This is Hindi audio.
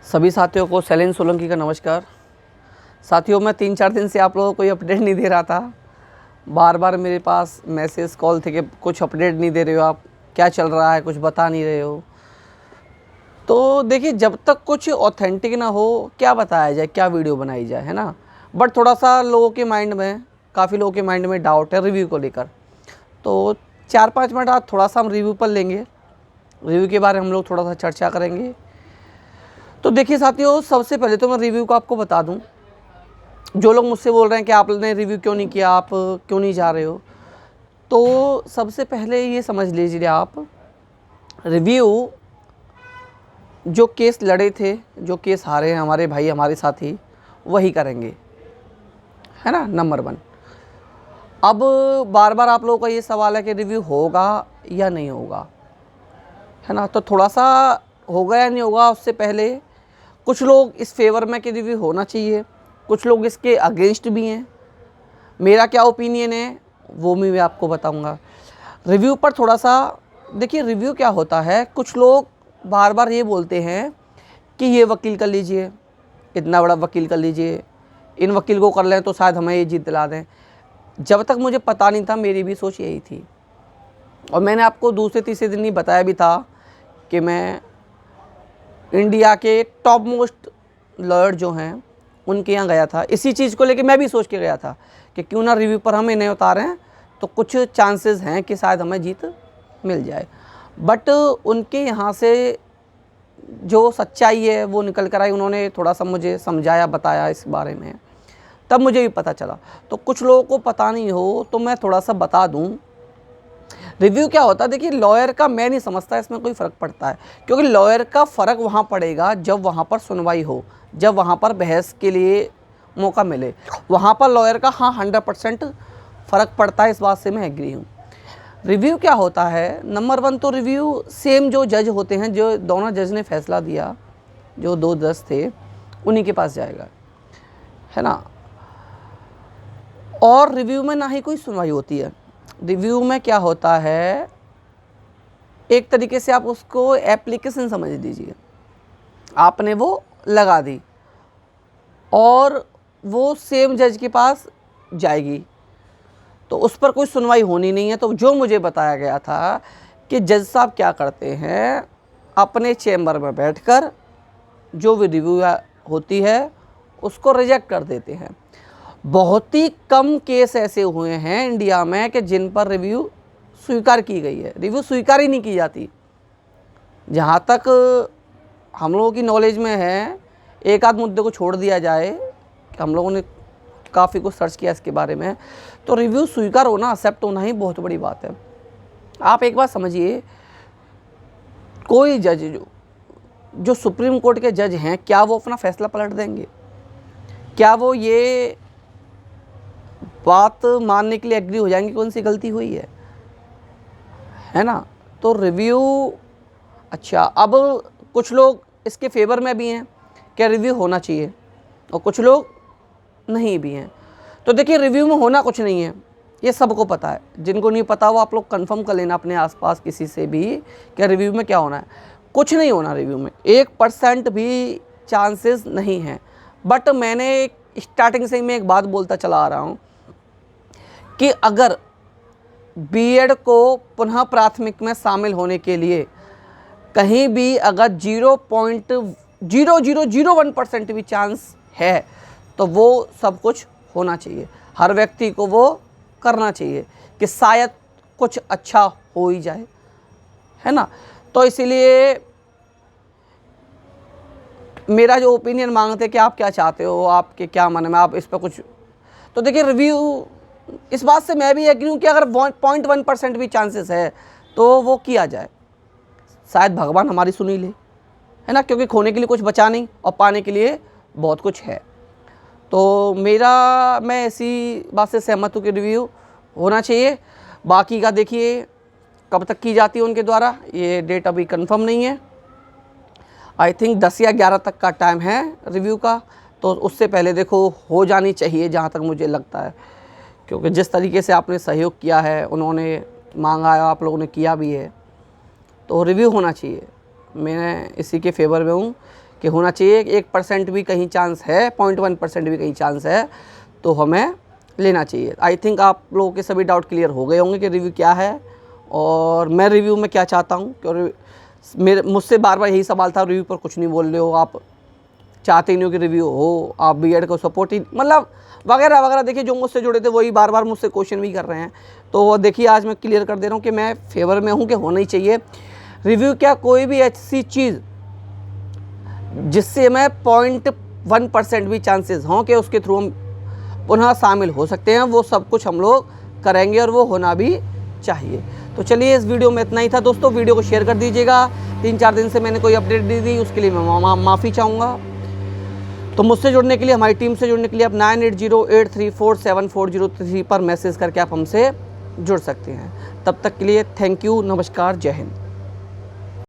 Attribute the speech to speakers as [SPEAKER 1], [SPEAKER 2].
[SPEAKER 1] सभी साथियों को शैलेंद्र सोलंकी का नमस्कार। साथियों, मैं 3-4 दिन से आप लोगों को कोई अपडेट नहीं दे रहा था। बार बार मेरे पास मैसेज कॉल थे कि कुछ अपडेट नहीं दे रहे हो, आप क्या चल रहा है, कुछ बता नहीं रहे हो। तो देखिए, जब तक कुछ ऑथेंटिक ना हो क्या बताया जाए, क्या वीडियो बनाई जाए, है ना। बट थोड़ा सा लोगों के माइंड में, काफ़ी लोगों के माइंड में डाउट है रिव्यू को लेकर। तो 4-5 मिनट आज थोड़ा सा हम रिव्यू पर लेंगे। रिव्यू के बारे में हम लोग थोड़ा सा चर्चा करेंगे। तो देखिए साथियों, सबसे पहले तो मैं रिव्यू को आपको बता दूं। जो लोग मुझसे बोल रहे हैं कि आपने रिव्यू क्यों नहीं किया, आप क्यों नहीं जा रहे हो, तो सबसे पहले ये समझ लीजिए, आप रिव्यू जो केस लड़े थे, जो केस हारे हैं हमारे भाई, हमारे साथी, वही करेंगे, है ना, नंबर 1। अब बार बार आप लोगों का ये सवाल है कि रिव्यू होगा या नहीं होगा, है ना। तो थोड़ा सा होगा या नहीं होगा उससे पहले कुछ लोग इस फेवर में कि रिव्यू होना चाहिए, कुछ लोग इसके अगेंस्ट भी हैं। मेरा क्या ओपिनियन है वो भी मैं आपको बताऊंगा। रिव्यू पर थोड़ा सा देखिए, रिव्यू क्या होता है। कुछ लोग बार बार ये बोलते हैं कि ये वकील कर लीजिए, इतना बड़ा वकील कर लीजिए, इन वकील को कर लें तो शायद हमें ये जीत दिला दें। जब तक मुझे पता नहीं था, मेरी भी सोच यही थी। और मैंने आपको दूसरे तीसरे दिन ही बताया भी था कि मैं इंडिया के टॉप मोस्ट लॉयर जो हैं उनके यहाँ गया था। इसी चीज़ को लेके मैं भी सोच के गया था कि क्यों ना रिव्यू पर हम इन्हें उतारें, तो कुछ चांसेस हैं कि शायद हमें जीत मिल जाए। बट उनके यहाँ से जो सच्चाई है वो निकल कर आई। उन्होंने थोड़ा सा मुझे समझाया, बताया इस बारे में, तब मुझे भी पता चला। तो कुछ लोगों को पता नहीं हो तो मैं थोड़ा सा बता दूँ। रिव्यू क्या होता है, देखिए लॉयर का मैं नहीं समझता इसमें कोई फ़र्क पड़ता है, क्योंकि लॉयर का फ़र्क वहाँ पड़ेगा जब वहाँ पर सुनवाई हो, जब वहाँ पर बहस के लिए मौका मिले, वहाँ पर लॉयर का 100% फ़र्क पड़ता है। इस बात से मैं एग्री हूँ। रिव्यू क्या होता है, नंबर 1 तो रिव्यू सेम जो जज होते हैं, जो दोनों जज ने फैसला दिया, जो 2 जज थे, उन्हीं के पास जाएगा, है ना। और रिव्यू में ना ही कोई सुनवाई होती है। रिव्यू में क्या होता है, एक तरीके से आप उसको एप्लीकेशन समझ लीजिए। आपने वो लगा दी और वो सेम जज के पास जाएगी, तो उस पर कोई सुनवाई होनी नहीं है। तो जो मुझे बताया गया था कि जज साहब क्या करते हैं, अपने चैम्बर में बैठकर जो भी रिव्यू होती है उसको रिजेक्ट कर देते हैं। बहुत ही कम केस ऐसे हुए हैं इंडिया में कि जिन पर रिव्यू स्वीकार की गई है। रिव्यू स्वीकार ही नहीं की जाती। जहाँ तक हम लोगों की नॉलेज में है, एक आध मुद्दे को छोड़ दिया जाए कि हम लोगों ने काफ़ी कुछ सर्च किया इसके बारे में, तो रिव्यू स्वीकार होना, एक्सेप्ट होना ही बहुत बड़ी बात है। आप एक बात समझिए, कोई जज जो सुप्रीम कोर्ट के जज हैं, क्या वो अपना फैसला पलट देंगे? क्या वो ये बात मानने के लिए एग्री हो जाएंगे कि कौन सी गलती हुई है ना। तो रिव्यू, अच्छा, अब कुछ लोग इसके फेवर में भी हैं कि रिव्यू होना चाहिए, और कुछ लोग नहीं भी हैं। तो देखिए, रिव्यू में होना कुछ नहीं है, ये सबको पता है। जिनको नहीं पता वो आप लोग कंफर्म कर लेना अपने आसपास किसी से भी कि रिव्यू में क्या होना है। कुछ नहीं होना रिव्यू में, 1% भी चांसेस नहीं हैं। बट मैंने स्टार्टिंग से ही मैं एक बात बोलता चला आ रहा हूँ कि अगर बीएड को पुनः प्राथमिक में शामिल होने के लिए कहीं भी अगर 0.0001% भी चांस है, तो वो सब कुछ होना चाहिए। हर व्यक्ति को वो करना चाहिए कि शायद कुछ अच्छा हो ही जाए, है ना। तो इसीलिए मेरा जो ओपिनियन मांगते कि आप क्या चाहते हो, आपके क्या मन में, आप इस पर कुछ। तो देखिए, रिव्यू, इस बात से मैं भी एग्री हूँ कि अगर 0.1% भी चांसेस है तो वो किया जाए। शायद भगवान हमारी सुनी ले, है ना, क्योंकि खोने के लिए कुछ बचा नहीं और पाने के लिए बहुत कुछ है। तो मैं इसी बात से सहमत हूँ कि रिव्यू होना चाहिए। बाकी का देखिए कब तक की जाती है उनके द्वारा, ये डेट अभी कंफर्म नहीं है। आई थिंक 10 या 11 तक का टाइम है रिव्यू का, तो उससे पहले देखो हो जानी चाहिए, जहाँ तक मुझे लगता है। क्योंकि जिस तरीके से आपने सहयोग किया है, उन्होंने मांगा है, आप लोगों ने किया भी है, तो रिव्यू होना चाहिए। मैं इसी के फेवर में हूँ कि होना चाहिए, 1% भी कहीं चांस है, 0.1% भी कहीं चांस है तो हमें लेना चाहिए। आई थिंक आप लोगों के सभी डाउट क्लियर हो गए होंगे कि रिव्यू क्या है और मैं रिव्यू में क्या चाहता हूँ। क्योंकि मुझसे बार बार यही सवाल था, रिव्यू पर कुछ नहीं बोल रहे हो, आप चाहते ही नहीं हो कि रिव्यू हो, आप बीएड को सपोर्ट ही मतलब वगैरह वगैरह। देखिए जो मुझसे जुड़े थे वही बार बार मुझसे क्वेश्चन भी कर रहे हैं, तो देखिए आज मैं क्लियर कर दे रहा हूँ कि मैं फेवर में हूँ कि होना ही चाहिए। रिव्यू क्या, कोई भी ऐसी चीज़ जिससे मैं 0.1% भी चांसेस हों कि उसके थ्रू हम पुनः शामिल हो सकते हैं, वो सब कुछ हम लोग करेंगे और वो होना भी चाहिए। तो चलिए इस वीडियो में इतना ही था दोस्तों, वीडियो को शेयर कर दीजिएगा। 3-4 दिन से मैंने कोई अपडेट नहीं दी, उसके लिए मैं माफ़ी चाहूँगा। तो मुझसे जुड़ने के लिए, हमारी टीम से जुड़ने के लिए आप 9808347403 पर मैसेज करके आप हमसे जुड़ सकते हैं। तब तक के लिए थैंक यू, नमस्कार, जय हिंद।